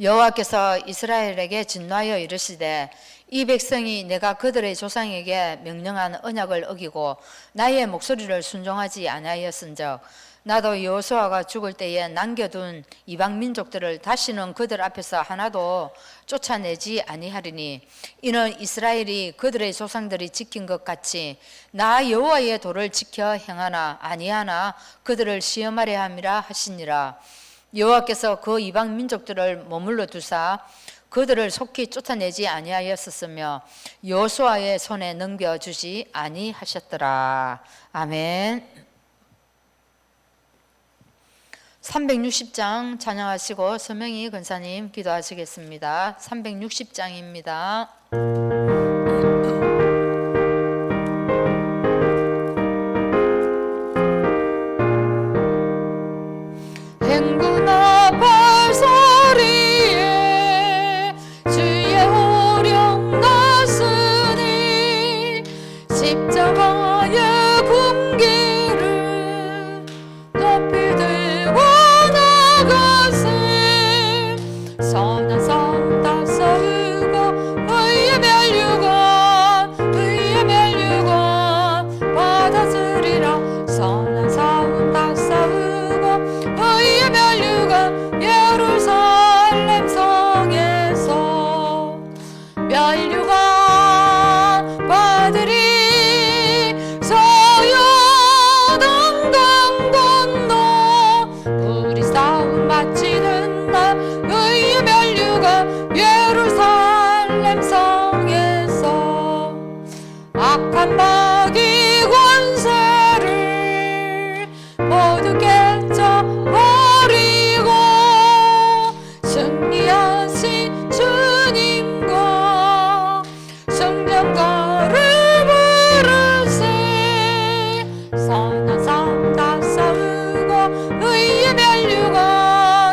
여호와께서 이스라엘에게 진노하여 이르시되 이 백성이 내가 그들의 조상에게 명령한 언약을 어기고 나의 목소리를 순종하지 아니하였은즉 나도 여호수아가 죽을 때에 남겨둔 이방 민족들을 다시는 그들 앞에서 하나도 쫓아내지 아니하리니 이는 이스라엘이 그들의 조상들이 지킨 것 같이 나 여호와의 도를 지켜 행하나 아니하나 그들을 시험하려 함이라 하시니라. 여호와께서 그 이방 민족들을 머물러 두사 그들을 속히 쫓아내지 아니하였었으며 여호수아의 손에 넘겨주지 아니하셨더라. 아멘. 360장 찬양하시고 서명희 권사님 기도하시겠습니다. 360장입니다. 행군아 발소리에 주의 호령 났으니 십자가의 군기를 높이 들고 나가세 선한 성 다싸우고 의의 멸류관 받아들이라 선한 성 다싸우고 의의 멸류관 예루살렘 성에서 멸류관 받으리 서요단강 건너 우리 싸움 마치는 날 의의 멸류관 예루살렘 성에서 악한 마귀 권세를 모두 깨쳐버리고 승리하신 주님과 성령가를 부르세 선한 성 다싸우고 의의 멸류관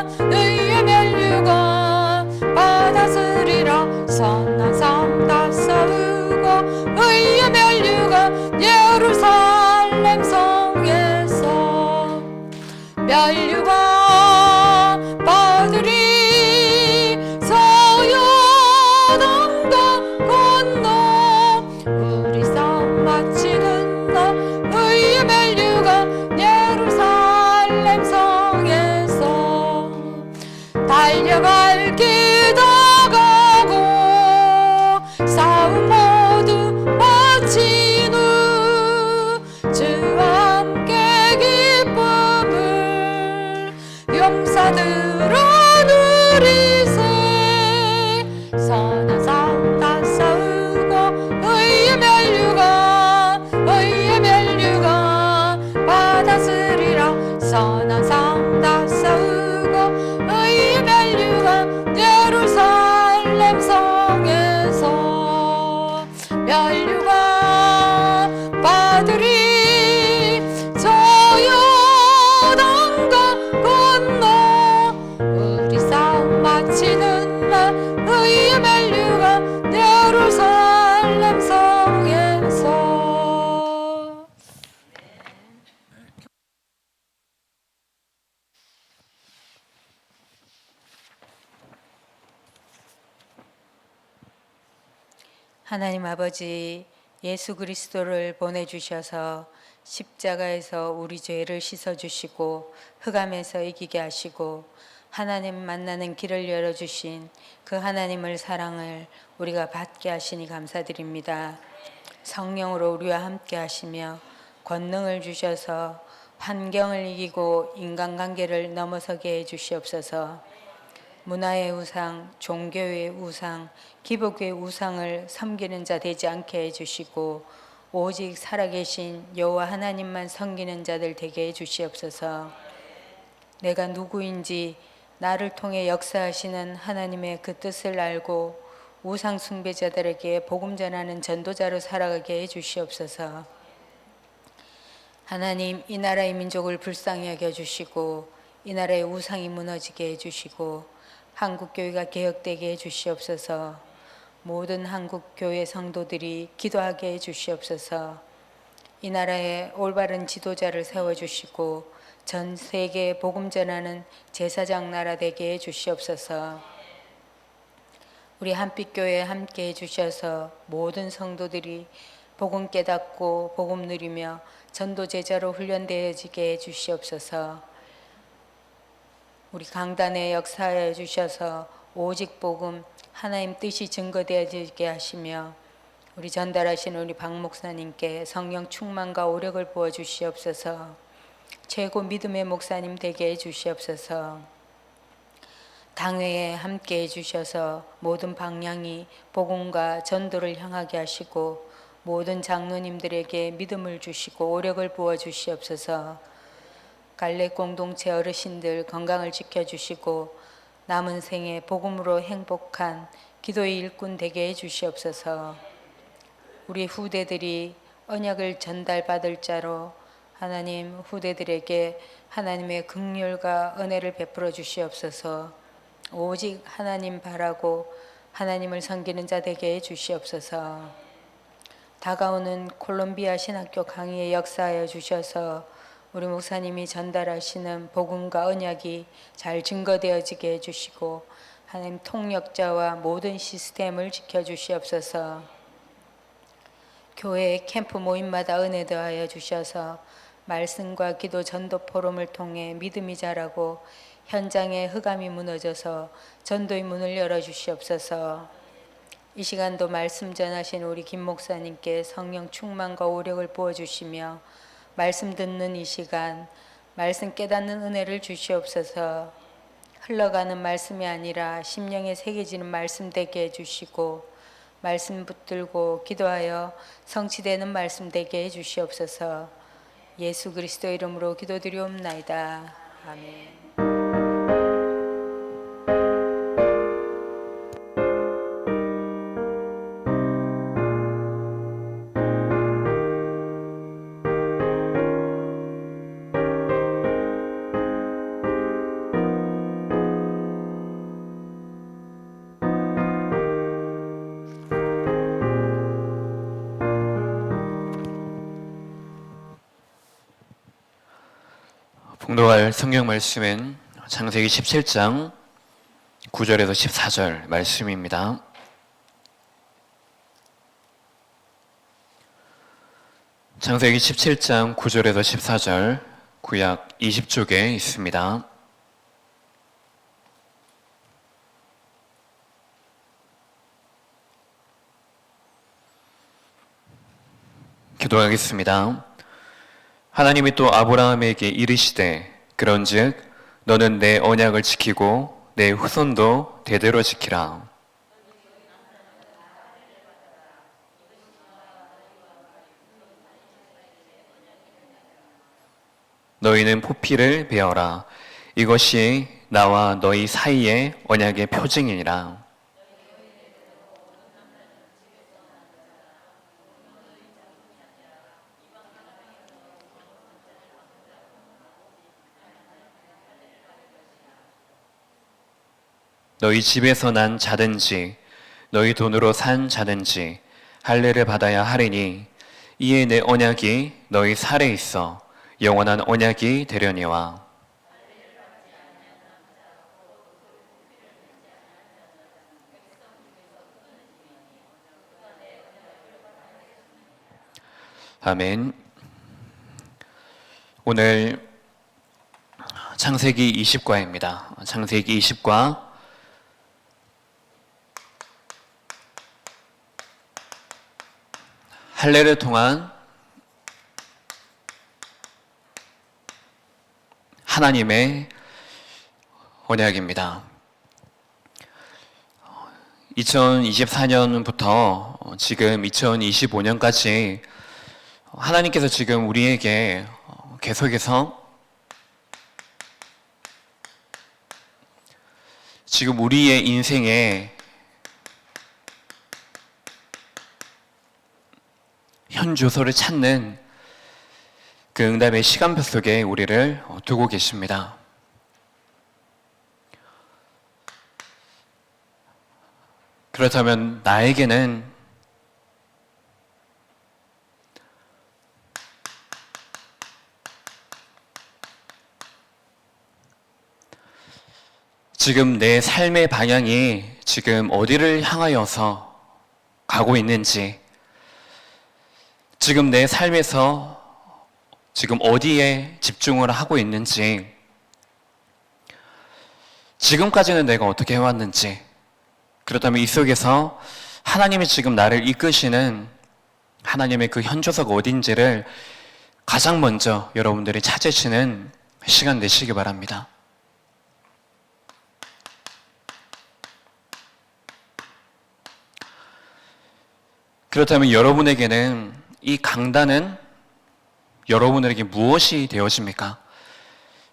받아들이라 선한 성 다싸우고 의의 멸류관 예루살렘 성에서 멸류관 받으리 서요단강 건너 우리 싸움 마치는 날 의의 멸류관 예루살렘 성에서 달려갈 길 다가고 싸움 모두 마친 후 주와 함께 기쁨을 용사들아 누리세 선한 성 다싸우고 의의 멸류관 받아들이라 선한 성 다싸우고 의의 멸류관 예루살렘 성에서 멸류관 받으리 서요단강 건너 우리 싸움 마치는 날 의의 멸류관 예루살렘 성에서 하나님 아버지, 예수 그리스도를 보내주셔서 십자가에서 우리 죄를 씻어주시고 흑암에서 이기게 하시고 하나님 만나는 길을 열어주신 그 하나님을 사랑을 우리가 받게 하시니 감사드립니다. 성령으로 우리와 함께 하시며 권능을 주셔서 환경을 이기고 인간관계를 넘어서게 해주시옵소서. 문화의 우상, 종교의 우상, 기복의 우상을 섬기는 자 되지 않게 해주시고 오직 살아계신 여호와 하나님만 섬기는 자들 되게 해주시옵소서. 내가 누구인지 나를 통해 역사하시는 하나님의 그 뜻을 알고 우상 숭배자들에게 복음 전하는 전도자로 살아가게 해주시옵소서. 하나님, 이 나라의 민족을 불쌍히 여겨주시고 이 나라의 우상이 무너지게 해주시고 한국교회가 개혁되게 해주시옵소서. 모든 한국교회 성도들이 기도하게 해주시옵소서. 이 나라에 올바른 지도자를 세워주시고 전 세계에 복음 전하는 제사장 나라 되게 해주시옵소서. 우리 한빛교회에 함께 해주셔서 모든 성도들이 복음 깨닫고 복음 누리며 전도 제자로 훈련되어지게 해주시옵소서. 우리 강단에 역사해 주셔서 오직 복음 하나님 뜻이 증거되어지게 하시며 우리 전달하신 우리 박 목사님께 성령 충만과 오력을 부어 주시옵소서. 최고 믿음의 목사님 되게 해 주시옵소서. 당회에 함께 해주셔서 모든 방향이 복음과 전도를 향하게 하시고 모든 장로님들에게 믿음을 주시고 오력을 부어 주시옵소서. 갈래 공동체 어르신들 건강을 지켜주시고 남은 생에 복음으로 행복한 기도의 일꾼 되게 해주시옵소서. 우리 후대들이 언약을 전달받을 자로 하나님 후대들에게 하나님의 긍휼과 은혜를 베풀어 주시옵소서. 오직 하나님 바라고 하나님을 섬기는 자 되게 해 주시옵소서. 다가오는 콜롬비아 신학교 강의에 역사하여 주셔서 우리 목사님이 전달하시는 복음과 언약이 잘 증거되어지게 해주시고 하나님 통역자와 모든 시스템을 지켜주시옵소서. 교회 캠프 모임마다 은혜 더하여 주셔서 말씀과 기도 전도 포럼을 통해 믿음이 자라고 현장에 흑암이 무너져서 전도의 문을 열어주시옵소서. 이 시간도 말씀 전하신 우리 김 목사님께 성령 충만과 오력을 부어주시며 말씀 듣는 이 시간 말씀 깨닫는 은혜를 주시옵소서. 흘러가는 말씀이 아니라 심령에 새겨지는 말씀 되게 해주시고 말씀 붙들고 기도하여 성취되는 말씀 되게 해주시옵소서. 예수 그리스도 이름으로 기도드리옵나이다. 아멘. 봉독할 성경 말씀은 창세기 17장 9절에서 14절 말씀입니다. 창세기 17장 9절에서 14절 구약 20쪽에 있습니다. 기도하겠습니다. 하나님이 또 아브라함에게 이르시되 그런즉 너는 내 언약을 지키고 내 후손도 대대로 지키라. 너희는 포피를 베어라. 이것이 나와 너희 사이의 언약의 표징이니라. 너희 집에서 난 자든지 너희 돈으로 산 자든지 할례를 받아야 하리니 이에 내 언약이 너희 살에 있어 영원한 언약이 되려니와. 아멘. 오늘 창세기 20과입니다. 창세기 20과 할례를 통한 하나님의 언약입니다. 2024년부터 지금 2025년까지 하나님께서 지금 우리에게 계속해서 지금 우리의 인생에 현 주소를 찾는 그 응답의 시간표 속에 우리를 두고 계십니다. 그렇다면 나에게는 지금 내 삶의 방향이 지금 어디를 향하여서 가고 있는지, 지금 내 삶에서 지금 어디에 집중을 하고 있는지, 지금까지는 내가 어떻게 해왔는지, 그렇다면 이 속에서 하나님이 지금 나를 이끄시는 하나님의 그 현조사가 어딘지를 가장 먼저 여러분들이 찾으시는 시간 되시기 바랍니다. 그렇다면 여러분에게는 이 강단은 여러분들에게 무엇이 되어집니까?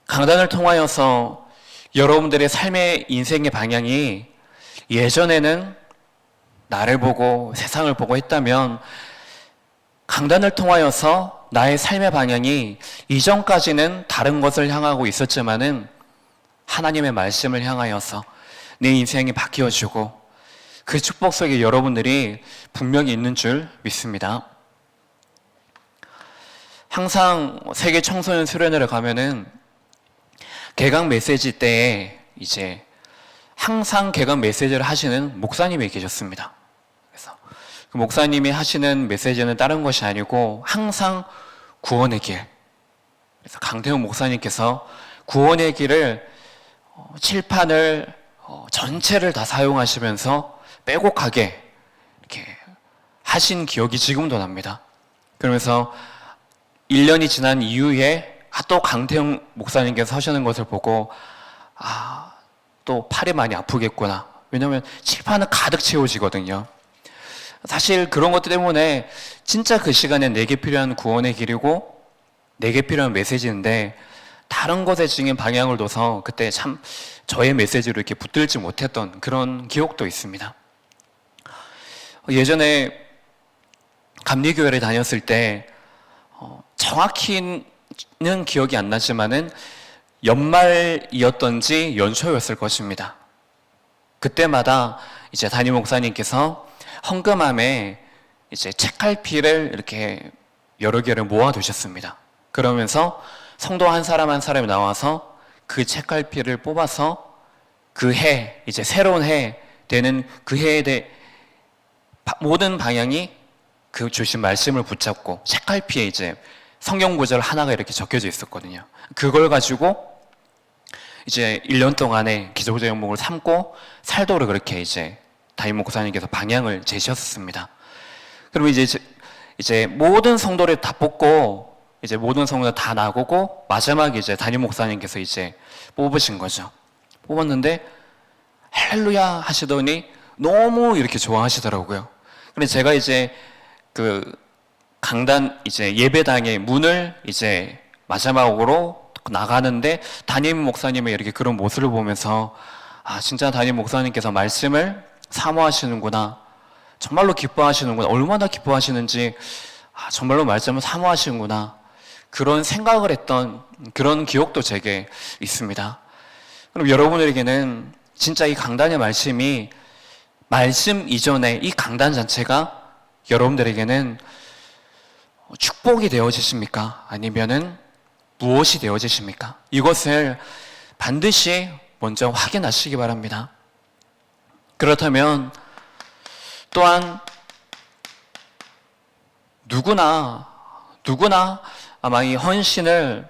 강단을 통하여서 여러분들의 삶의 인생의 방향이 예전에는 나를 보고 세상을 보고 했다면, 강단을 통하여서 나의 삶의 방향이 이전까지는 다른 것을 향하고 있었지만은 하나님의 말씀을 향하여서 내 인생이 바뀌어지고, 그 축복 속에 여러분들이 분명히 있는 줄 믿습니다. 항상 세계 청소년 수련회를 가면은 개강 메시지 때에 이제 항상 개강 메시지를 하시는 목사님이 계셨습니다. 그래서 그 목사님이 하시는 메시지는 다른 것이 아니고 항상 구원의 길. 그래서 강태훈 목사님께서 구원의 길을 칠판을 전체를 다 사용하시면서 빼곡하게 이렇게 하신 기억이 지금도 납니다. 그러면서 1년이 지난 이후에 또 강태형 목사님께서 하시는 것을 보고 또 팔이 많이 아프겠구나. 왜냐하면 칠판은 가득 채워지거든요. 사실 그런 것 때문에 진짜 그 시간에 내게 필요한 구원의 길이고 내게 필요한 메시지인데, 다른 것에 지금 방향을 둬서 그때 참 저의 메시지로 이렇게 붙들지 못했던 그런 기억도 있습니다. 예전에 감리교회를 다녔을 때 정확히는 기억이 안 나지만은 연말이었던지 연초였을 것입니다. 그때마다 이제 담임 목사님께서 헌금함에 이제 책갈피를 이렇게 여러 개를 모아 두셨습니다. 그러면서 성도 한 사람 한 사람이 나와서 그 책갈피를 뽑아서 그 해, 이제 새로운 해 되는 그 해에 대해 모든 방향이 그 주신 말씀을 붙잡고, 책갈피에 이제 성경 구절 하나가 이렇게 적혀져 있었거든요. 그걸 가지고 이제 1년 동안의 기도자 영목을 삼고 살도록 그렇게 이제 담임 목사님께서 방향을 제시하셨습니다. 그러면 이제 모든 성도를 다 뽑고 이제 모든 성도를 다 나오고 마지막에 이제 담임 목사님께서 이제 뽑으신 거죠. 뽑았는데 할렐루야 하시더니 너무 이렇게 좋아하시더라고요. 근데 제가 이제 그 강단 이제 예배당의 문을 이제 마지막으로 나가는데 담임 목사님의 이렇게 그런 모습을 보면서 진짜 담임 목사님께서 말씀을 사모하시는구나, 정말로 기뻐하시는구나, 얼마나 기뻐하시는지 정말로 말씀을 사모하시는구나, 그런 생각을 했던 그런 기억도 제게 있습니다. 그럼 여러분에게는 진짜 이 강단의 말씀이 말씀 이전에 이 강단 자체가 여러분들에게는 축복이 되어지십니까? 아니면은 무엇이 되어지십니까? 이것을 반드시 먼저 확인하시기 바랍니다. 그렇다면 또한 누구나 아마 이 헌신을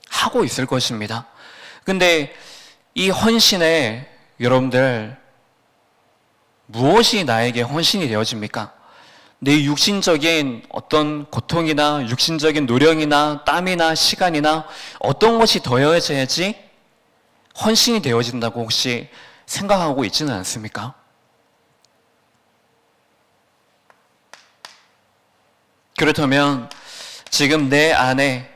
하고 있을 것입니다. 근데 이 헌신에 여러분들 무엇이 나에게 헌신이 되어집니까? 내 육신적인 어떤 고통이나 육신적인 노력이나 땀이나 시간이나 어떤 것이 더해져야지 헌신이 되어진다고 혹시 생각하고 있지는 않습니까? 그렇다면 지금 내 안에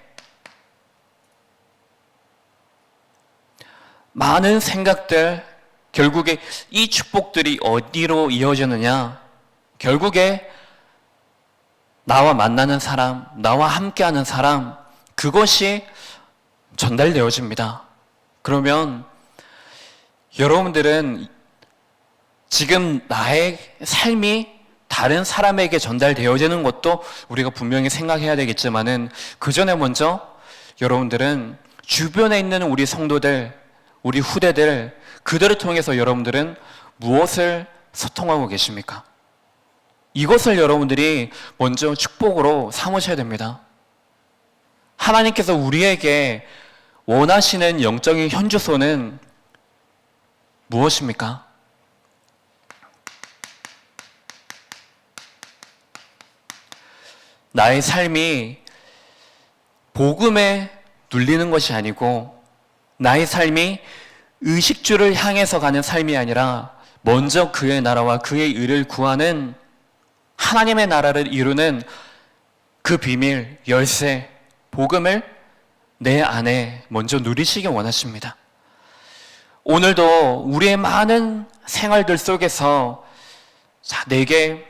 많은 생각들, 결국에 이 축복들이 어디로 이어지느냐? 결국에 나와 만나는 사람, 나와 함께하는 사람, 그것이 전달되어집니다. 그러면 여러분들은 지금 나의 삶이 다른 사람에게 전달되어지는 것도 우리가 분명히 생각해야 되겠지만은 그 전에 먼저 여러분들은 주변에 있는 우리 성도들, 우리 후대들, 그들을 통해서 여러분들은 무엇을 소통하고 계십니까? 이것을 여러분들이 먼저 축복으로 삼으셔야 됩니다. 하나님께서 우리에게 원하시는 영적인 현주소는 무엇입니까? 나의 삶이 복음에 눌리는 것이 아니고 나의 삶이 의식주를 향해서 가는 삶이 아니라 먼저 그의 나라와 그의 의를 구하는 하나님의 나라를 이루는 그 비밀, 열쇠, 복음을 내 안에 먼저 누리시기 원하십니다. 오늘도 우리의 많은 생활들 속에서 내게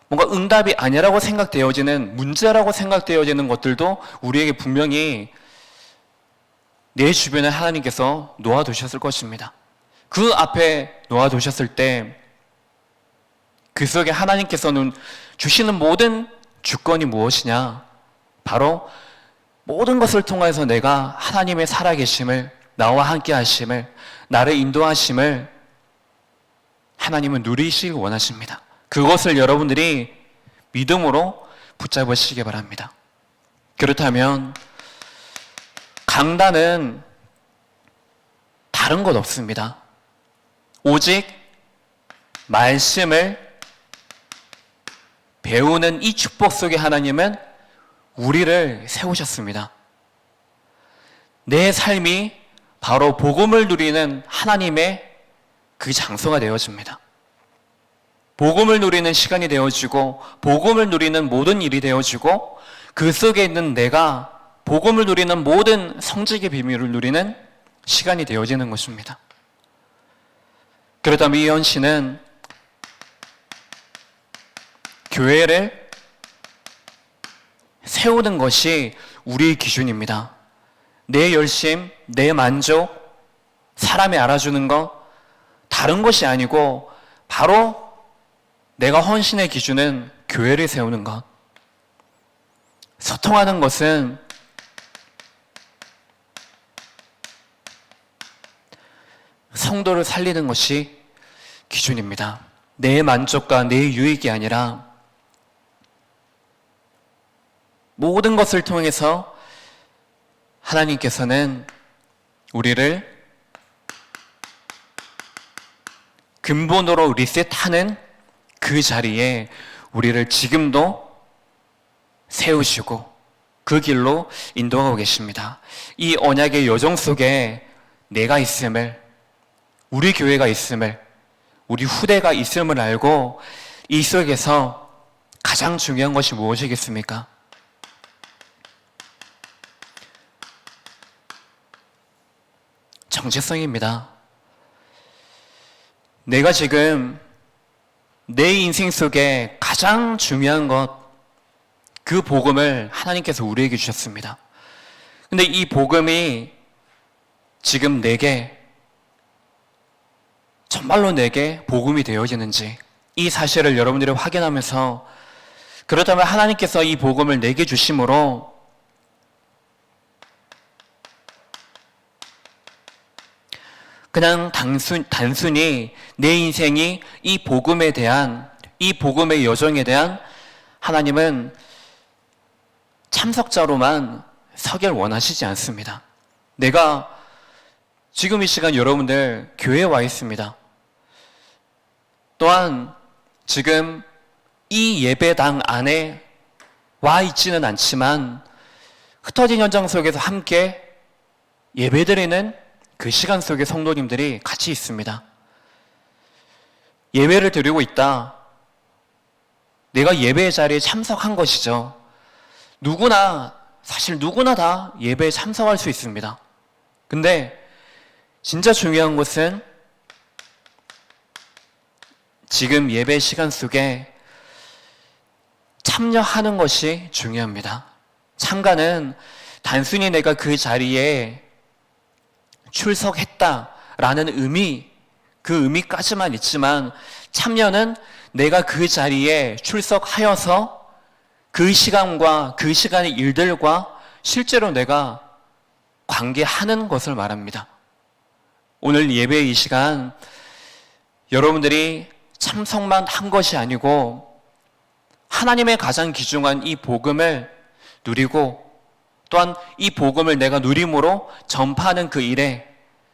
뭔가 응답이 아니라고 생각되어지는 문제라고 생각되어지는 것들도 우리에게 분명히 내 주변에 하나님께서 놓아두셨을 것입니다. 그 앞에 놓아두셨을 때 그 속에 하나님께서는 주시는 모든 주권이 무엇이냐? 바로 모든 것을 통해서 내가 하나님의 살아계심을, 나와 함께 하심을, 나를 인도하심을 하나님은 누리시길 원하십니다. 그것을 여러분들이 믿음으로 붙잡으시기 바랍니다. 그렇다면 강단은 다른 것 없습니다. 오직 말씀을 배우는 이 축복 속에 하나님은 우리를 세우셨습니다. 내 삶이 바로 복음을 누리는 하나님의 그 장소가 되어집니다. 복음을 누리는 시간이 되어지고 복음을 누리는 모든 일이 되어지고 그 속에 있는 내가 복음을 누리는 모든 성직의 비밀을 누리는 시간이 되어지는 것입니다. 그렇다면 이현 씨는 교회를 세우는 것이 우리의 기준입니다. 내 열심, 내 만족, 사람이 알아주는 것, 다른 것이 아니고 바로 내가 헌신의 기준은 교회를 세우는 것. 소통하는 것은 성도를 살리는 것이 기준입니다. 내 만족과 내 유익이 아니라 모든 것을 통해서 하나님께서는 우리를 근본으로 리셋하는 그 자리에 우리를 지금도 세우시고 그 길로 인도하고 계십니다. 이 언약의 여정 속에 내가 있음을, 우리 교회가 있음을, 우리 후대가 있음을 알고 이 속에서 가장 중요한 것이 무엇이겠습니까? 정체성입니다. 내가 지금 내 인생 속에 가장 중요한 것, 그 복음을 하나님께서 우리에게 주셨습니다. 근데 이 복음이 지금 내게, 정말로 내게 복음이 되어지는지 이 사실을 여러분들이 확인하면서, 그렇다면 하나님께서 이 복음을 내게 주심으로 그냥 단순히 내 인생이 이 복음에 대한, 이 복음의 여정에 대한 하나님은 참석자로만 서길 원하시지 않습니다. 내가 지금 이 시간 여러분들 교회에 와 있습니다. 또한 지금 이 예배당 안에 와 있지는 않지만 흩어진 현장 속에서 함께 예배드리는 그 시간 속에 성도님들이 같이 있습니다. 예배를 드리고 있다. 내가 예배의 자리에 참석한 것이죠. 사실 누구나 다 예배에 참석할 수 있습니다. 근데 진짜 중요한 것은 지금 예배 시간 속에 참여하는 것이 중요합니다. 참가는 단순히 내가 그 자리에 출석했다라는 의미, 그 의미까지만 있지만 참여는 내가 그 자리에 출석하여서 그 시간과 그 시간의 일들과 실제로 내가 관계하는 것을 말합니다. 오늘 예배의 이 시간 여러분들이 참석만 한 것이 아니고 하나님의 가장 귀중한 이 복음을 누리고 또한 이 복음을 내가 누림으로 전파하는 그 일에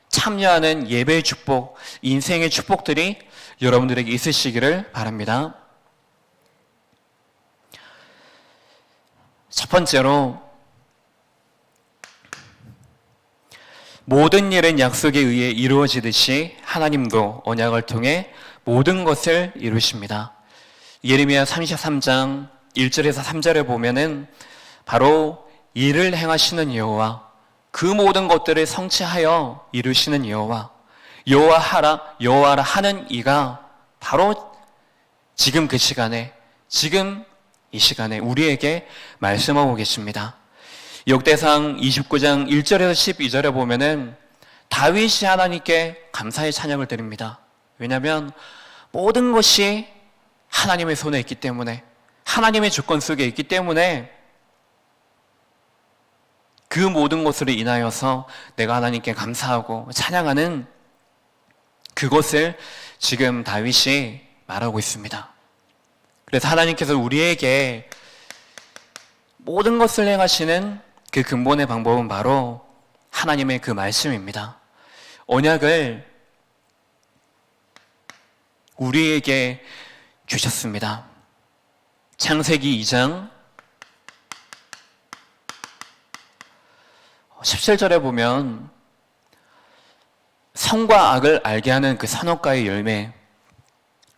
참여하는 예배의 축복, 인생의 축복들이 여러분들에게 있으시기를 바랍니다. 첫 번째로, 모든 일은 약속에 의해 이루어지듯이 하나님도 언약을 통해 모든 것을 이루십니다. 예레미야 33장 1절에서 3절에 보면은 바로 일을 행하시는 여호와, 그 모든 것들을 성취하여 이루시는 여호와, 여호와라 하는 이가 바로 지금 그 시간에, 지금 이 시간에 우리에게 말씀하고 계십니다. 역대상 29장 1절에서 12절에 보면은 다윗이 하나님께 감사의 찬양을 드립니다. 왜냐하면 모든 것이 하나님의 손에 있기 때문에, 하나님의 주권 속에 있기 때문에 그 모든 것으로 인하여서 내가 하나님께 감사하고 찬양하는 그것을 지금 다윗이 말하고 있습니다. 그래서 하나님께서 우리에게 모든 것을 행하시는 그 근본의 방법은 바로 하나님의 그 말씀입니다. 언약을 우리에게 주셨습니다. 창세기 2장 17절에 보면 선과 악을 알게 하는 그 선악과의 열매,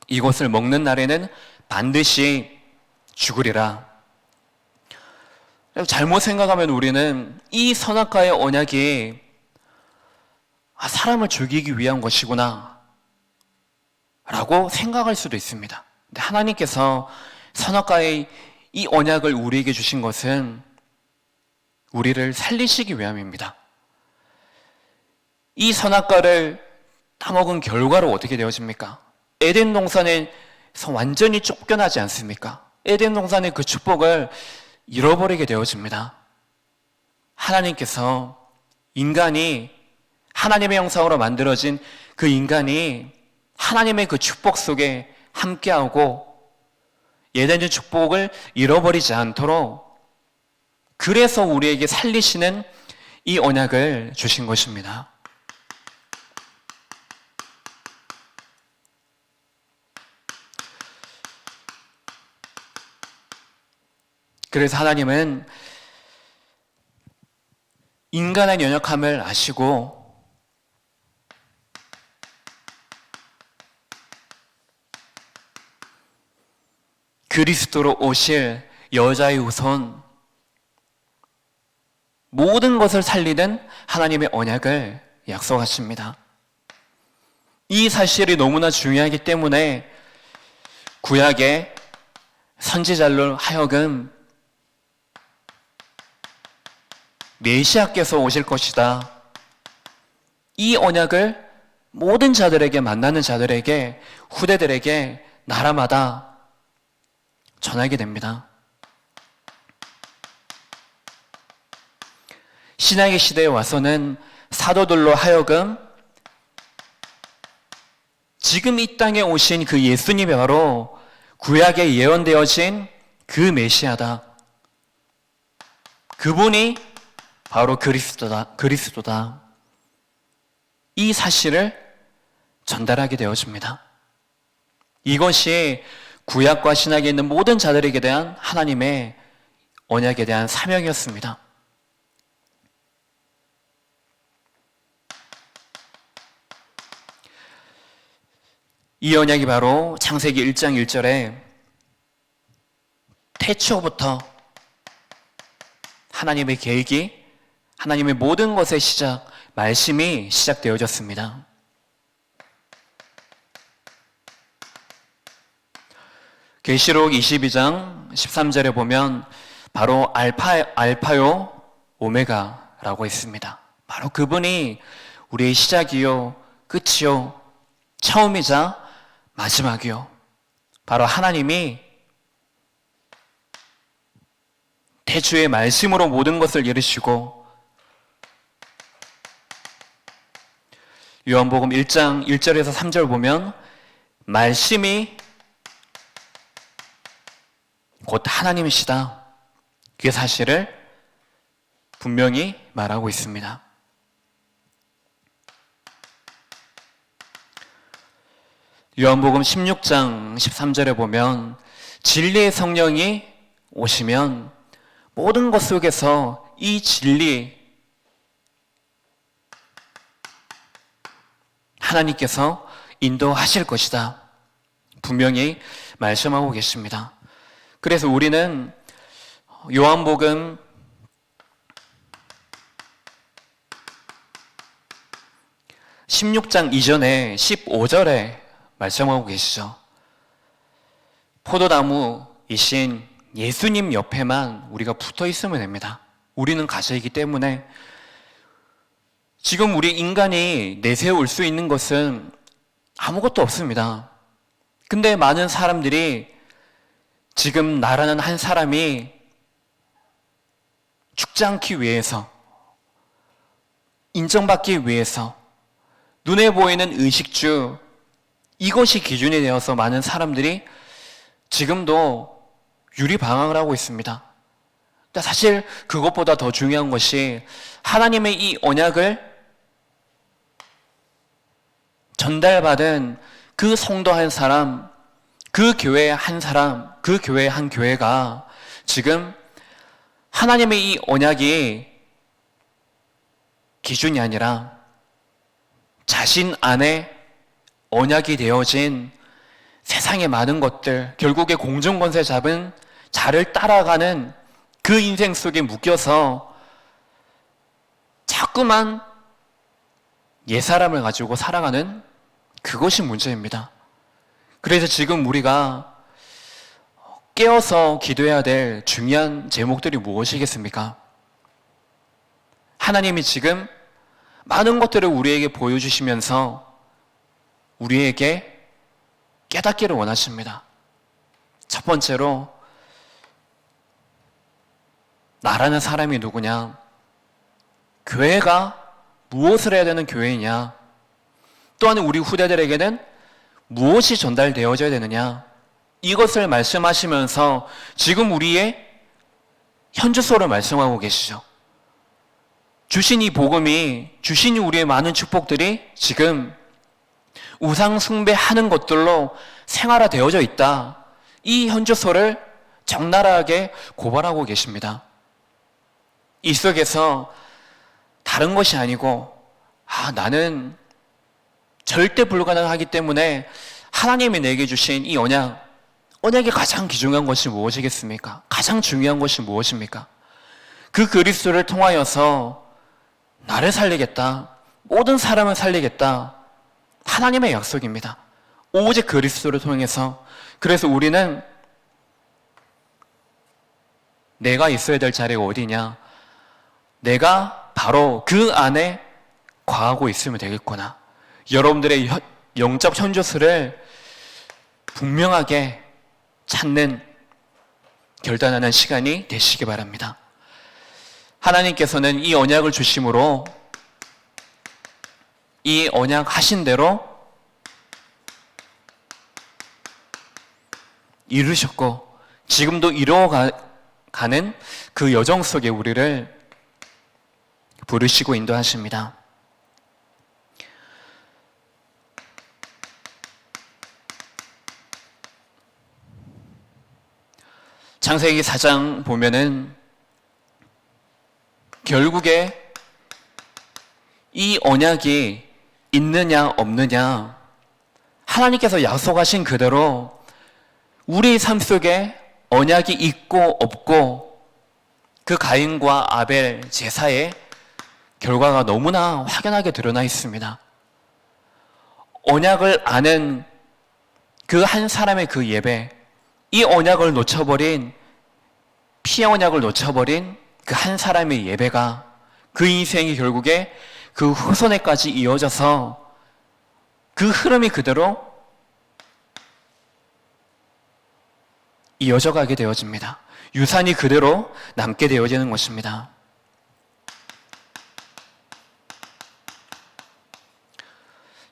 이것을 먹는 날에는 반드시 죽으리라. 잘못 생각하면 우리는 이 선악과의 언약이 사람을 죽이기 위한 것이구나 라고 생각할 수도 있습니다. 근데 하나님께서 선악과의 이 언약을 우리에게 주신 것은 우리를 살리시기 위함입니다. 이 선악과를 따먹은 결과로 어떻게 되어집니까? 에덴 동산에서 완전히 쫓겨나지 않습니까? 에덴 동산의 그 축복을 잃어버리게 되어집니다. 하나님께서 인간이 하나님의 형상으로 만들어진 그 인간이 하나님의 그 축복 속에 함께하고 에덴의 축복을 잃어버리지 않도록, 그래서 우리에게 살리시는 이 언약을 주신 것입니다. 그래서 하나님은 인간의 연약함을 아시고 그리스도로 오실 여자의 후손, 모든 것을 살리는 하나님의 언약을 약속하십니다. 이 사실이 너무나 중요하기 때문에 구약의 선지자로 하여금 메시아께서 오실 것이다, 이 언약을 모든 자들에게, 만나는 자들에게, 후대들에게 나라마다 전하게 됩니다. 신약의 시대에 와서는 사도들로 하여금 지금 이 땅에 오신 그 예수님이 바로 구약에 예언되어진 그 메시아다, 그분이 바로 그리스도다, 이 사실을 전달하게 되어집니다. 이것이 구약과 신약에 있는 모든 자들에게 대한 하나님의 언약에 대한 사명이었습니다. 이 언약이 바로 창세기 1장 1절에 태초부터 하나님의 계획이, 하나님의 모든 것의 시작, 말씀이 시작되어졌습니다. 계시록 22장 13절에 보면 바로 알파요 오메가라고 있습니다. 바로 그분이 우리의 시작이요 끝이요 처음이자 마지막이요, 바로 하나님이 태초의 말씀으로 모든 것을 이루시고, 요한복음 1장 1절에서 3절 보면 말씀이 곧 하나님이시다. 그 사실을 분명히 말하고 있습니다. 요한복음 16장 13절에 보면 진리의 성령이 오시면 모든 것 속에서 이 진리 하나님께서 인도하실 것이다. 분명히 말씀하고 계십니다. 그래서 우리는 요한복음 16장 이전에 15절에 말씀하고 계시죠. 포도나무이신 예수님 옆에만 우리가 붙어 있으면 됩니다. 우리는 가시이기 때문에 지금 우리 인간이 내세울 수 있는 것은 아무것도 없습니다. 근데 많은 사람들이 지금 나라는 한 사람이 죽지 않기 위해서, 인정받기 위해서 눈에 보이는 의식주, 이것이 기준이 되어서 많은 사람들이 지금도 유리방황을 하고 있습니다. 근데 사실 그것보다 더 중요한 것이 하나님의 이 언약을 전달받은 그 성도 한 사람, 그 교회 한 사람, 그 교회 한 교회가 지금 하나님의 이 언약이 기준이 아니라 자신 안에 언약이 되어진 세상의 많은 것들, 결국에 공중권세 잡은 자를 따라가는 그 인생 속에 묶여서 자꾸만 옛사람을 가지고 살아가는 그것이 문제입니다. 그래서 지금 우리가 깨어서 기도해야 될 중요한 제목들이 무엇이겠습니까? 하나님이 지금 많은 것들을 우리에게 보여주시면서 우리에게 깨닫기를 원하십니다. 첫 번째로 나라는 사람이 누구냐? 교회가 무엇을 해야 되는 교회이냐? 또한 우리 후대들에게는 무엇이 전달되어져야 되느냐? 이것을 말씀하시면서 지금 우리의 현주소를 말씀하고 계시죠. 주신 이 복음이, 주신 우리의 많은 축복들이 지금 우상 숭배하는 것들로 생활화되어져 있다. 이 현주소를 적나라하게 고발하고 계십니다. 이 속에서 다른 것이 아니고 나는 절대 불가능하기 때문에 하나님이 내게 주신 이 언약의 가장 귀중한 것이 무엇이겠습니까? 가장 중요한 것이 무엇입니까? 그 그리스도를 통하여서 나를 살리겠다. 모든 사람을 살리겠다. 하나님의 약속입니다. 오직 그리스도를 통해서. 그래서 우리는 내가 있어야 될 자리가 어디냐? 내가 바로 그 안에 거하고 있으면 되겠구나. 여러분들의 영적 현주소를 분명하게 찾는, 결단하는 시간이 되시기 바랍니다. 하나님께서는 이 언약을 주심으로 이 언약 하신 대로 이루셨고 지금도 이루어가는 그 여정 속에 우리를 부르시고 인도하십니다. 창세기 4장 보면은 결국에 이 언약이 있느냐 없느냐, 하나님께서 약속하신 그대로 우리 삶 속에 언약이 있고 없고 그 가인과 아벨 제사의 결과가 너무나 확연하게 드러나 있습니다. 언약을 아는 그 한 사람의 그 예배, 이 언약을 놓쳐버린, 피의 언약을 놓쳐버린 그 한 사람의 예배가 그 인생이 결국에 그 후손에까지 이어져서 그 흐름이 그대로 이어져 가게 되어집니다. 유산이 그대로 남게 되어지는 것입니다.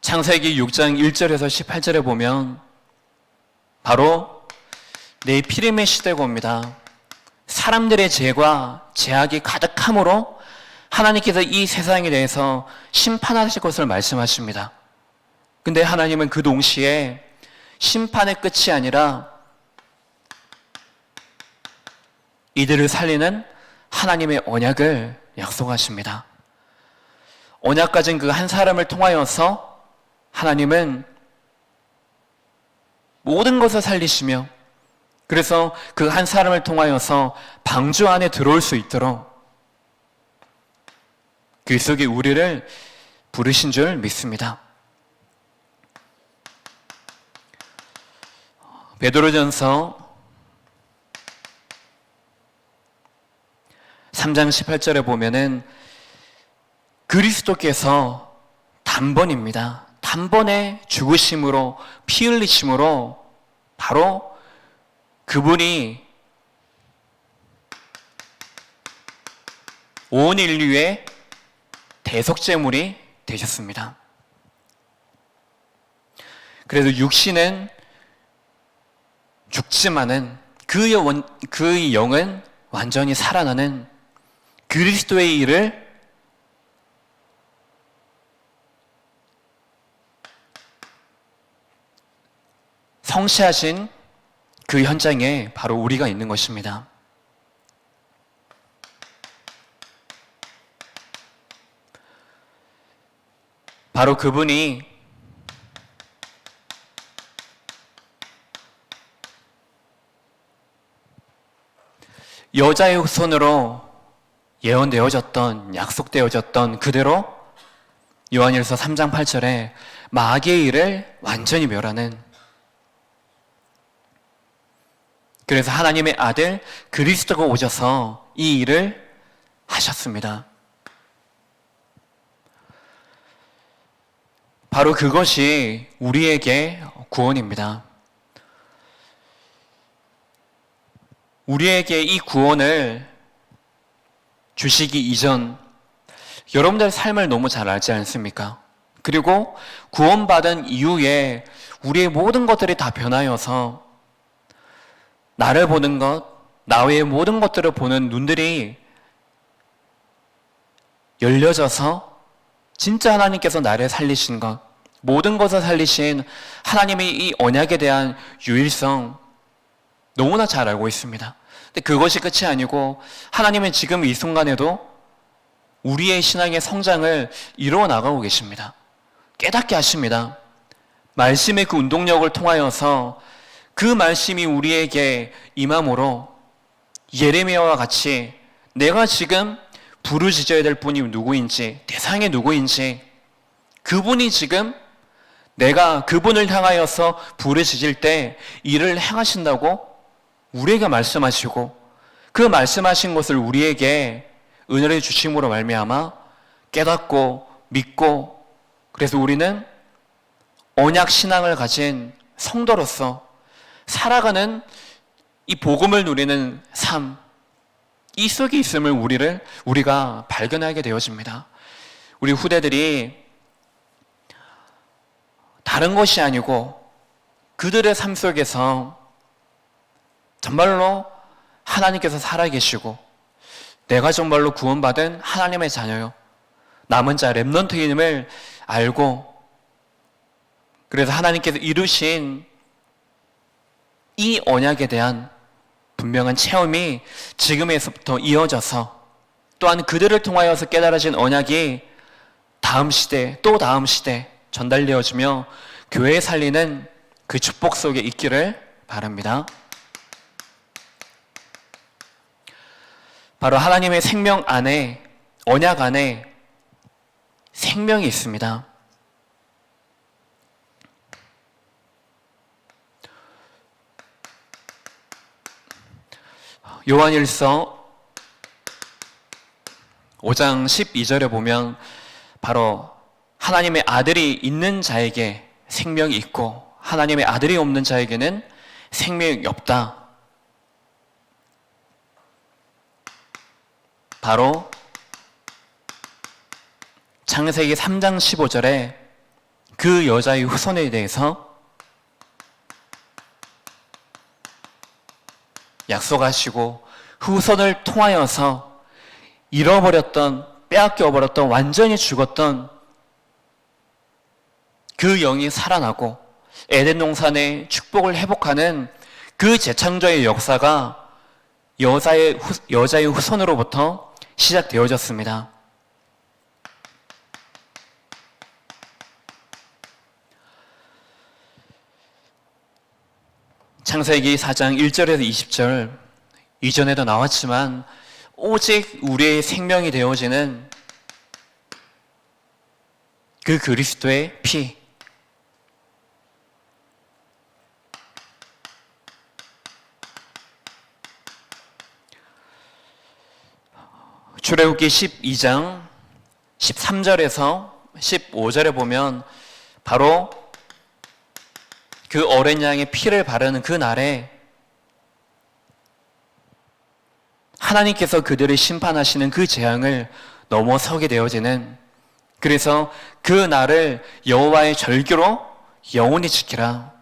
창세기 6장 1절에서 18절에 보면 바로 내 피림의 시대가 옵니다. 사람들의 죄와 제약이 가득함으로 하나님께서 이 세상에 대해서 심판하실 것을 말씀하십니다. 근데 하나님은 그 동시에 심판의 끝이 아니라 이들을 살리는 하나님의 언약을 약속하십니다. 언약 가진 그 한 사람을 통하여서 하나님은 모든 것을 살리시며, 그래서 그 한 사람을 통하여서 방주 안에 들어올 수 있도록 그 속에 우리를 부르신 줄 믿습니다. 베드로전서 3장 18절에 보면은 그리스도께서 단번입니다. 단번에 죽으심으로, 피 흘리심으로 바로 그분이 온 인류의 대속제물이 되셨습니다. 그래서 육신은 죽지만은 그의 영은 완전히 살아나는 그리스도의 일을 성취하신 그 현장에 바로 우리가 있는 것입니다. 바로 그분이 여자의 손으로 예언되어졌던, 약속되어졌던 그대로 요한일서 3장 8절에 마귀의 일을 완전히 멸하는, 그래서 하나님의 아들 그리스도가 오셔서 이 일을 하셨습니다. 바로 그것이 우리에게 구원입니다. 우리에게 이 구원을 주시기 이전 여러분들 삶을 너무 잘 알지 않습니까? 그리고 구원받은 이후에 우리의 모든 것들이 다 변하여서 나를 보는 것, 나 외의 모든 것들을 보는 눈들이 열려져서 진짜 하나님께서 나를 살리신 것, 모든 것을 살리신 하나님의 이 언약에 대한 유일성 너무나 잘 알고 있습니다. 근데 그것이 끝이 아니고 하나님은 지금 이 순간에도 우리의 신앙의 성장을 이루어 나가고 계십니다. 깨닫게 하십니다. 말씀의 그 운동력을 통하여서 그 말씀이 우리에게 임함으로 예레미야와 같이 내가 지금 부르짖어야 될 분이 누구인지, 대상이 누구인지, 그분이 지금 내가 그분을 향하여서 부르짖을 때 일을 행하신다고 우리에게 말씀하시고, 그 말씀하신 것을 우리에게 은혜를 주심으로 말미암아 깨닫고 믿고, 그래서 우리는 언약 신앙을 가진 성도로서 살아가는 이 복음을 누리는 삶, 이 속에 있음을 우리가 발견하게 되어집니다. 우리 후대들이 다른 것이 아니고 그들의 삶 속에서 정말로 하나님께서 살아계시고 내가 정말로 구원받은 하나님의 자녀요, 남은 자 렘넌트임을 알고, 그래서 하나님께서 이루신 이 언약에 대한 분명한 체험이 지금에서부터 이어져서, 또한 그들을 통하여서 깨달아진 언약이 다음 시대 또 다음 시대 전달되어지며 교회에 살리는 그 축복 속에 있기를 바랍니다. 바로 하나님의 생명 안에, 언약 안에 생명이 있습니다. 요한일서 5장 12절에 보면 바로 하나님의 아들이 있는 자에게 생명이 있고 하나님의 아들이 없는 자에게는 생명이 없다. 바로 창세기 3장 15절에 그 여자의 후손에 대해서 약속하시고 후손을 통하여서 잃어버렸던, 빼앗겨버렸던, 완전히 죽었던 그 영이 살아나고 에덴 동산의 축복을 회복하는 그 재창조의 역사가 여자의 후손으로부터 시작되어졌습니다. 창세기 4장 1절에서 20절, 이전에도 나왔지만 오직 우리의 생명이 되어지는 그 그리스도의 피, 출애굽기 12장 13절에서 15절에 보면 바로 그 어린 양의 피를 바르는 그 날에 하나님께서 그들을 심판하시는 그 재앙을 넘어서게 되어지는, 그래서 그 날을 여호와의 절기로 영원히 지키라.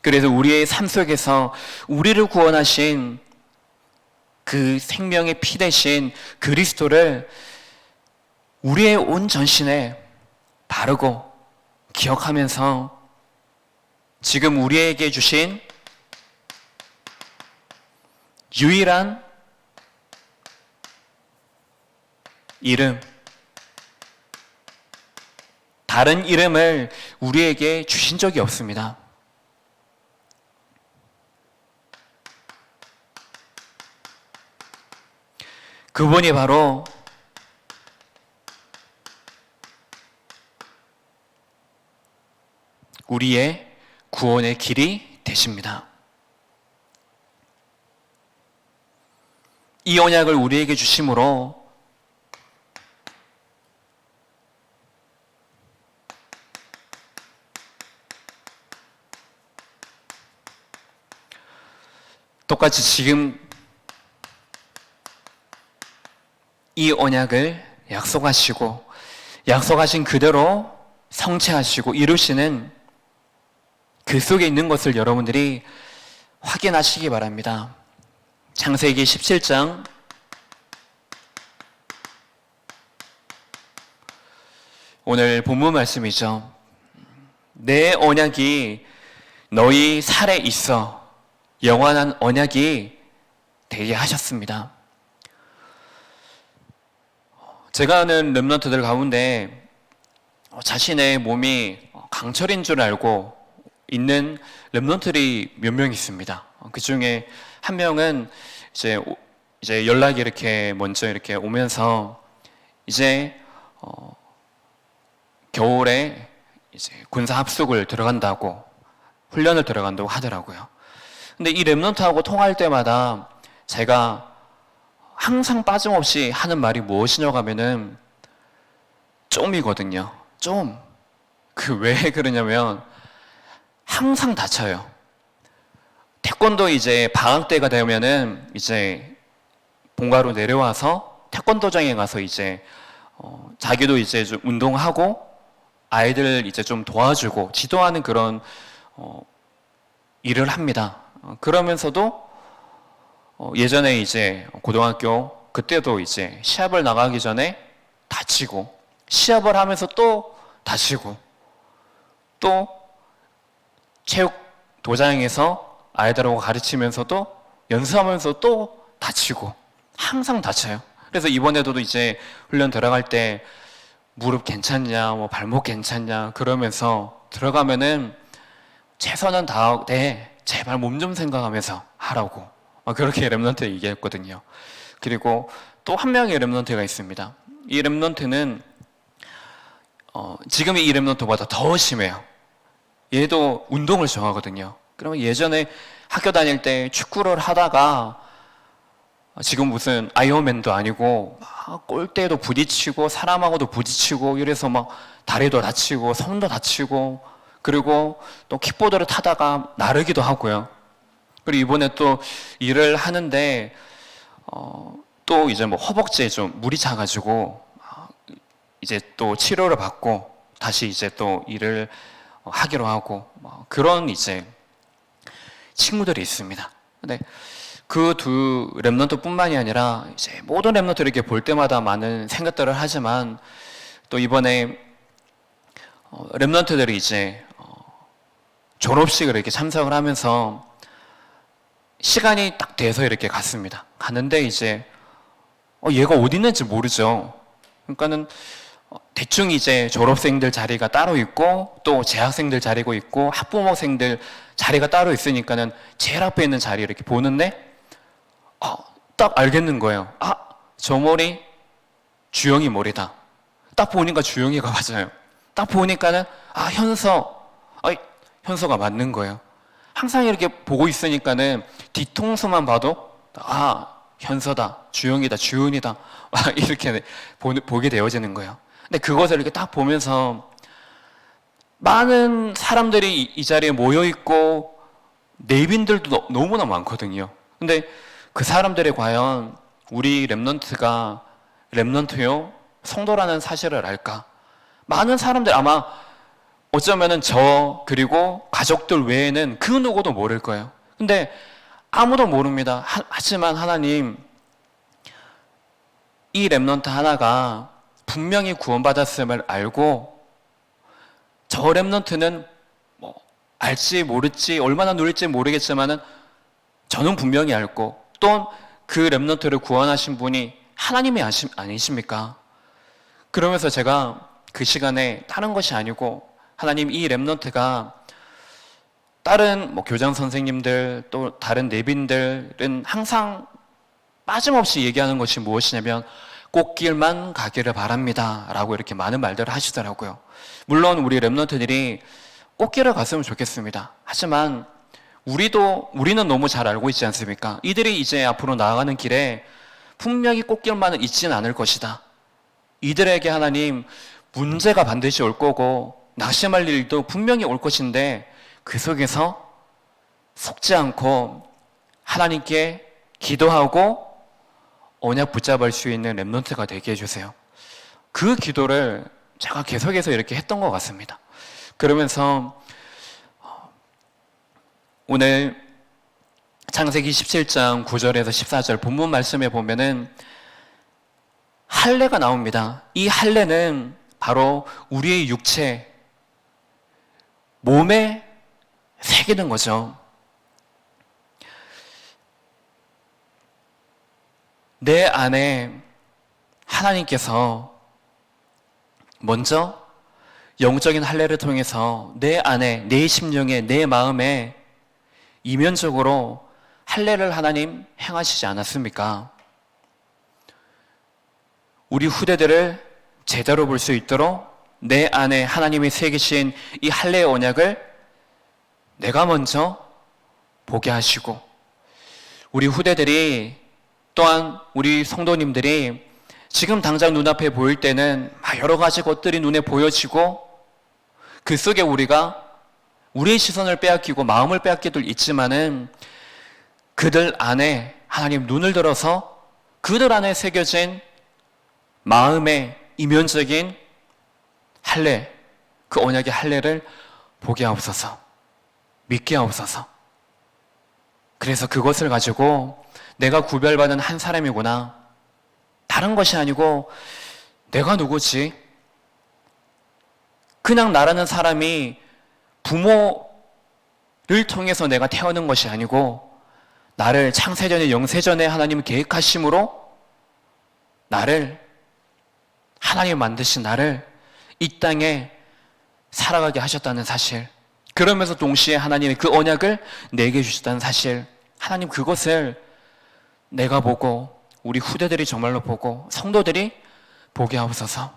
그래서 우리의 삶 속에서 우리를 구원하신 그 생명의 피 대신 그리스도를 우리의 온 전신에 바르고 기억하면서 지금 우리에게 주신 유일한 이름, 다른 이름을 우리에게 주신 적이 없습니다. 그분이 바로 우리의 구원의 길이 되십니다. 이 언약을 우리에게 주심으로 똑같이 지금 이 언약을 약속하시고 약속하신 그대로 성취하시고 이루시는 그 속에 있는 것을 여러분들이 확인하시기 바랍니다. 창세기 17장 오늘 본문 말씀이죠. 내 언약이 너희 살에 있어 영원한 언약이 되게 하셨습니다. 제가 아는 렘넌트들 가운데 자신의 몸이 강철인 줄 알고 있는 렘넌트들이 몇 명 있습니다. 그 중에 한 명은 이제 연락이 이렇게 먼저 이렇게 오면서 이제 겨울에 이제 군사 합숙을 들어간다고 훈련을 들어간다고 하더라고요. 근데 이 렘넌트하고 통화할 때마다 제가 항상 빠짐없이 하는 말이 무엇이냐고 하면은 좀이거든요. 좀. 왜 그러냐면 항상 다쳐요. 태권도 이제 방학 때가 되면은 이제 본가로 내려와서 태권도장에 가서 이제 자기도 이제 좀 운동하고 아이들 이제 좀 도와주고 지도하는 그런 일을 합니다. 그러면서도 예전에 이제 고등학교 그때도 이제 시합을 나가기 전에 다치고 시합을 하면서 또 다치고 또 체육 도장에서 아이들하고 가르치면서도 연수하면서 또 다치고 항상 다쳐요. 그래서 이번에도 이제 훈련 들어갈 때 무릎 괜찮냐, 뭐 발목 괜찮냐 그러면서 들어가면은 최선은 다하되 제발 몸 좀 생각하면서 하라고 그렇게 렘넌트 얘기했거든요. 그리고 또 한 명의 렘넌트가 있습니다. 이 렘넌트는 지금 이 렘넌트보다 더 심해요. 얘도 운동을 좋아하거든요. 그러면 예전에 학교 다닐 때 축구를 하다가 지금 무슨 아이언맨도 아니고 막 골대도 부딪히고 사람하고도 부딪히고 이래서 막 다리도 다치고 손도 다치고 그리고 또 킥보드를 타다가 나르기도 하고요. 그리고 이번에 또 일을 하는데 또 이제 뭐 허벅지에 좀 물이 차가지고 이제 또 치료를 받고 다시 이제 또 일을 하기로 하고 뭐 그런 이제 친구들이 있습니다. 근데 그 두 랩런트뿐만이 아니라 이제 모든 랩런트를 이렇게 볼 때마다 많은 생각들을 하지만 또 이번에 랩런트들이 이제 졸업식을 이렇게 참석을 하면서 시간이 딱 돼서 이렇게 갔습니다. 갔는데 이제 얘가 어디 있는지 모르죠. 그러니까는 대충 이제 졸업생들 자리가 따로 있고 또 재학생들 자리고 있고 학부모생들 자리가 따로 있으니까는 제일 앞에 있는 자리 이렇게 보는데 딱 알겠는 거예요. 저 머리 주영이 머리다. 딱 보니까 주영이가 맞아요. 딱 보니까는 현서가 맞는 거예요. 항상 이렇게 보고 있으니까는 뒤통수만 봐도 현서다, 주영이다, 주은이다 이렇게 보게 되어지는 거예요. 근데 그것을 이렇게 딱 보면서 많은 사람들이 이 자리에 모여 있고 내빈들도 너무나 많거든요. 근데 그 사람들이 과연 우리 랩런트가 랩런트요? 성도라는 사실을 알까? 많은 사람들 아마 어쩌면은 저 그리고 가족들 외에는 그 누구도 모를 거예요. 근데 아무도 모릅니다. 하지만 하나님 이 랩런트 하나가 분명히 구원받았음을 알고 저 랩런트는 뭐 알지 모를지 얼마나 누릴지 모르겠지만은 저는 분명히 알고 또 그 랩런트를 구원하신 분이 하나님이 아니십니까? 그러면서 제가 그 시간에 다른 것이 아니고 하나님 이 랩런트가 다른 뭐 교장 선생님들 또 다른 내빈들은 항상 빠짐없이 얘기하는 것이 무엇이냐면 꽃길만 가기를 바랍니다 라고 이렇게 많은 말들을 하시더라고요. 물론 우리 랩런트들이 꽃길을 갔으면 좋겠습니다. 하지만 우리는 너무 잘 알고 있지 않습니까? 이들이 이제 앞으로 나아가는 길에 분명히 꽃길만은 있지는 않을 것이다. 이들에게 하나님 문제가 반드시 올 거고 낙심할 일도 분명히 올 것인데 그 속에서 속지 않고 하나님께 기도하고 언약 붙잡을 수 있는 랩런트가 되게 해주세요. 그 기도를 제가 계속해서 이렇게 했던 것 같습니다. 그러면서 오늘 창세기 17장 9절에서 14절 본문 말씀에 보면은 할례가 나옵니다. 이 할례는 바로 우리의 육체, 몸에 새기는 거죠. 내 안에 하나님께서 먼저 영적인 할례를 통해서 내 안에, 내 심령에, 내 마음에 이면적으로 할례를 하나님 행하시지 않았습니까? 우리 후대들을 제대로 볼 수 있도록 내 안에 하나님이 새기신 이 할례의 언약을 내가 먼저 보게 하시고 우리 후대들이 또한 우리 성도님들이 지금 당장 눈앞에 보일 때는 여러 가지 것들이 눈에 보여지고 그 속에 우리가 우리의 시선을 빼앗기고 마음을 빼앗기도 있지만은 그들 안에 하나님 눈을 들어서 그들 안에 새겨진 마음의 이면적인 할례, 그 언약의 할례를 보게 하옵소서, 믿게 하옵소서. 그래서 그것을 가지고 내가 구별받은 한 사람이구나. 다른 것이 아니고 내가 누구지? 그냥 나라는 사람이 부모를 통해서 내가 태어난 것이 아니고 나를 창세전에 영세전에 하나님 계획하심으로 나를 하나님 만드신 나를 이 땅에 살아가게 하셨다는 사실, 그러면서 동시에 하나님이 그 언약을 내게 주셨다는 사실, 하나님 그것을 내가 보고 우리 후대들이 정말로 보고 성도들이 보게 하옵소서.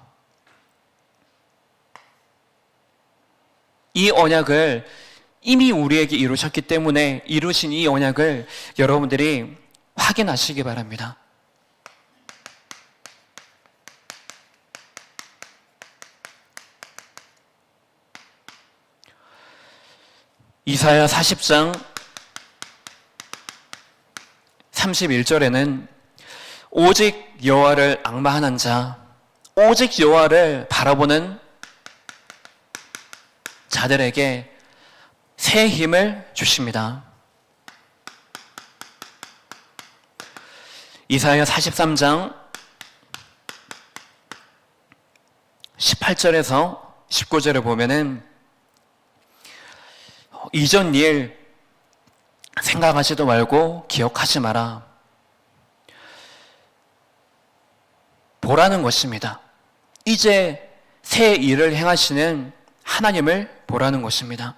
이 언약을 이미 우리에게 이루셨기 때문에 이루신 이 언약을 여러분들이 확인하시기 바랍니다. 이사야 40장 31절에는 오직 여호와를 앙마하는 자, 오직 여호와를 바라보는 자들에게 새 힘을 주십니다. 이사야 43장 18절에서 19절을 보면은 이전 일 생각하지도 말고 기억하지 마라. 보라는 것입니다. 이제 새 일을 행하시는 하나님을 보라는 것입니다.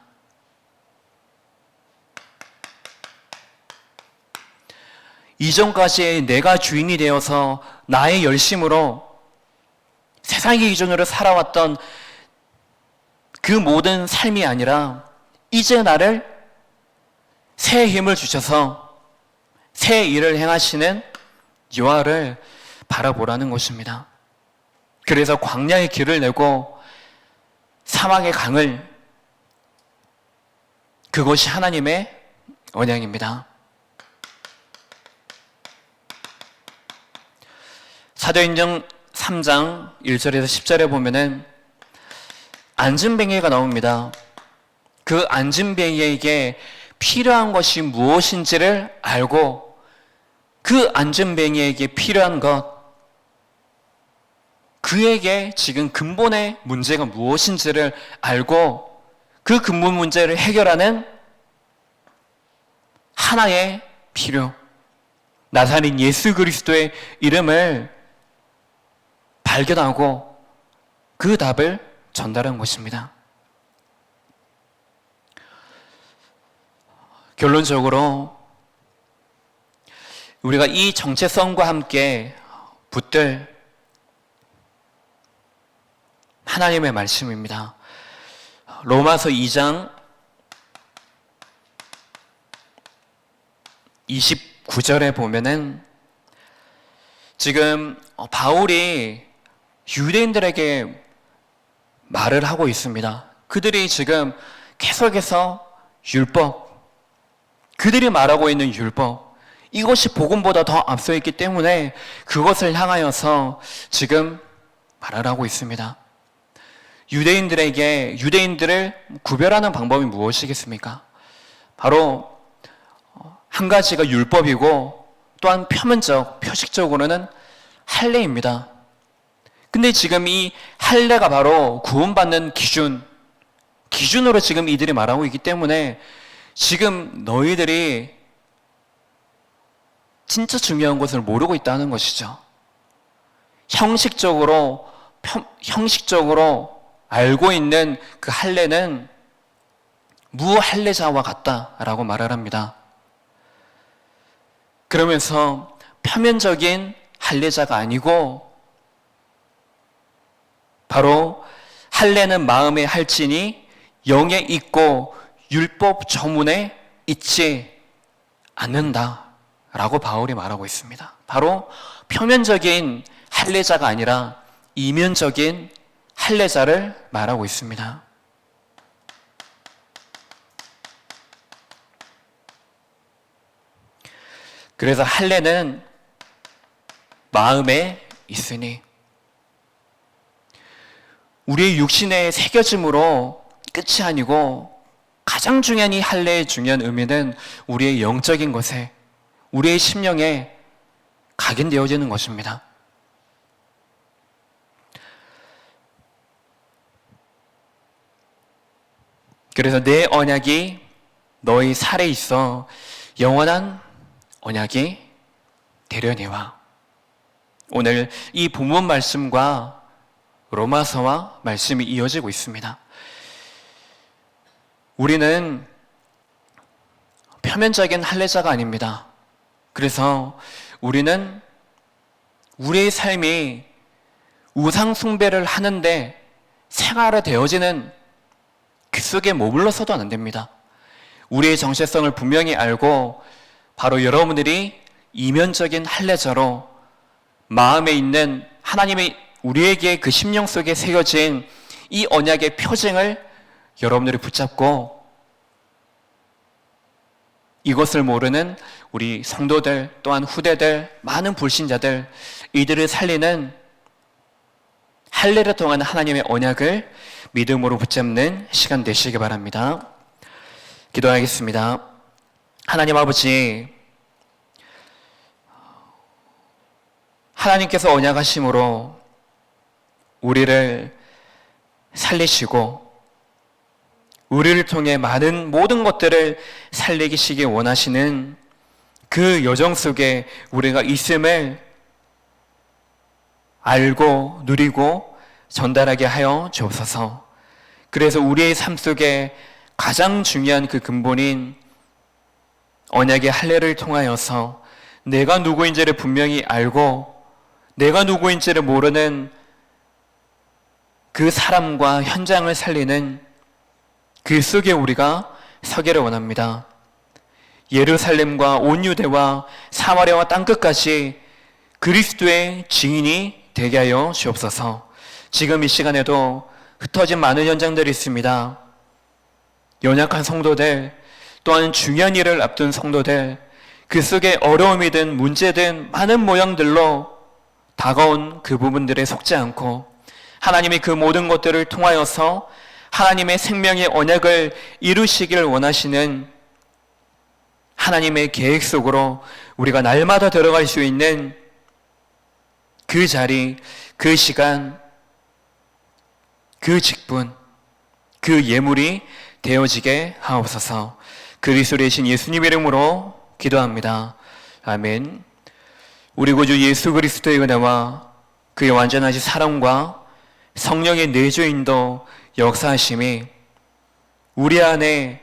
이전까지 내가 주인이 되어서 나의 열심으로 세상의 기준으로 살아왔던 그 모든 삶이 아니라 이제 나를 새 힘을 주셔서 새 일을 행하시는 여호와를 바라보라는 것입니다. 그래서 광야의 길을 내고 사막의 강을, 그것이 하나님의 언약입니다. 사도행전 3장 1절에서 10절에 보면은 안진뱅이가 나옵니다. 그 안진뱅이에게 필요한 것이 무엇인지를 알고 그 안진뱅이에게 필요한 것, 그에게 지금 근본의 문제가 무엇인지를 알고 그 근본 문제를 해결하는 하나의 필요, 나사렛 예수 그리스도의 이름을 발견하고 그 답을 전달한 것입니다. 결론적으로 우리가 이 정체성과 함께 붙들 하나님의 말씀입니다. 로마서 2장 29절에 보면은 지금 바울이 유대인들에게 말을 하고 있습니다. 그들이 지금 계속해서 율법, 그들이 말하고 있는 율법, 이것이 복음보다 더 앞서 있기 때문에 그것을 향하여서 지금 말을 하고 있습니다. 유대인들을 구별하는 방법이 무엇이겠습니까? 바로 한 가지가 율법이고 또한 표식적으로는 할례입니다. 근데 지금 이 할례가 바로 구원받는 기준으로 지금 이들이 말하고 있기 때문에 지금 너희들이 진짜 중요한 것을 모르고 있다는 것이죠. 형식적으로 알고 있는 그 할례는 무할례자와 같다라고 말을 합니다. 그러면서 표면적인 할례자가 아니고 바로 할례는 마음에 할지니 영에 있고 율법 저문에 있지 않는다라고 바울이 말하고 있습니다. 바로 표면적인 할례자가 아니라 이면적인 할례자를 말하고 있습니다. 그래서 할례는 마음에 있으니 우리의 육신에 새겨짐으로 끝이 아니고 가장 중요한 이 할례의 중요한 의미는 우리의 영적인 것에, 우리의 심령에 각인되어지는 것입니다. 그래서 내 언약이 너희 살에 있어 영원한 언약이 되려니와. 오늘 이 본문 말씀과 로마서와 말씀이 이어지고 있습니다. 우리는 표면적인 할례자가 아닙니다. 그래서 우리는 우리의 삶이 우상 숭배를 하는데 생활화되어지는 그 속에 머물러서도 안 됩니다. 우리의 정체성을 분명히 알고 바로 여러분들이 이면적인 할례자로 마음에 있는 하나님의 우리에게 그 심령 속에 새겨진 이 언약의 표징을 여러분들이 붙잡고 이것을 모르는 우리 성도들 또한 후대들 많은 불신자들 이들을 살리는 할례를 통한 하나님의 언약을 믿음으로 붙잡는 시간 되시기 바랍니다. 기도하겠습니다. 하나님 아버지, 하나님께서 언약하심으로 우리를 살리시고 우리를 통해 많은 모든 것들을 살리시기 원하시는 그 여정 속에 우리가 있음을 알고 누리고 전달하게 하여 주옵소서. 그래서 우리의 삶 속에 가장 중요한 그 근본인 언약의 할례를 통하여서 내가 누구인지를 분명히 알고 내가 누구인지를 모르는 그 사람과 현장을 살리는 그 속에 우리가 서기를 원합니다. 예루살렘과 온 유대와 사마리아와 땅끝까지 그리스도의 증인이 되게 하여 주옵소서. 지금 이 시간에도 흩어진 많은 현장들이 있습니다. 연약한 성도들, 또한 중요한 일을 앞둔 성도들, 그 속에 어려움이든 문제든 많은 모양들로 다가온 그 부분들에 속지 않고 하나님이 그 모든 것들을 통하여서 하나님의 생명의 언약을 이루시길 원하시는 하나님의 계획 속으로 우리가 날마다 들어갈 수 있는 그 자리, 그 시간, 그 직분, 그 예물이 되어지게 하옵소서. 그리스도의 되신 예수님 이름으로 기도합니다. 아멘. 우리 구주 예수 그리스도의 은혜와 그의 완전하신 사랑과 성령의 내주인도 역사하심이 우리 안에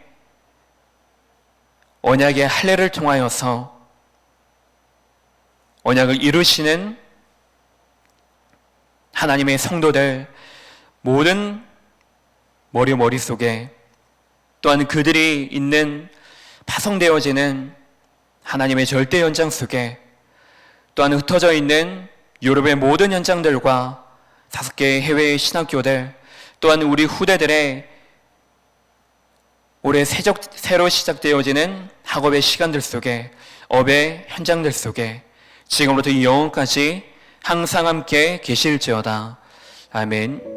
언약의 할례를 통하여서 언약을 이루시는 하나님의 성도들 모든 머릿속에 또한 그들이 있는 파송되어지는 하나님의 절대 현장 속에 또한 흩어져 있는 유럽의 모든 현장들과 5개의 해외의 신학교들 또한 우리 후대들의 올해 새로 시작되어지는 학업의 시간들 속에 업의 현장들 속에 지금부터 이 영혼까지 항상 함께 계실지어다. 아멘.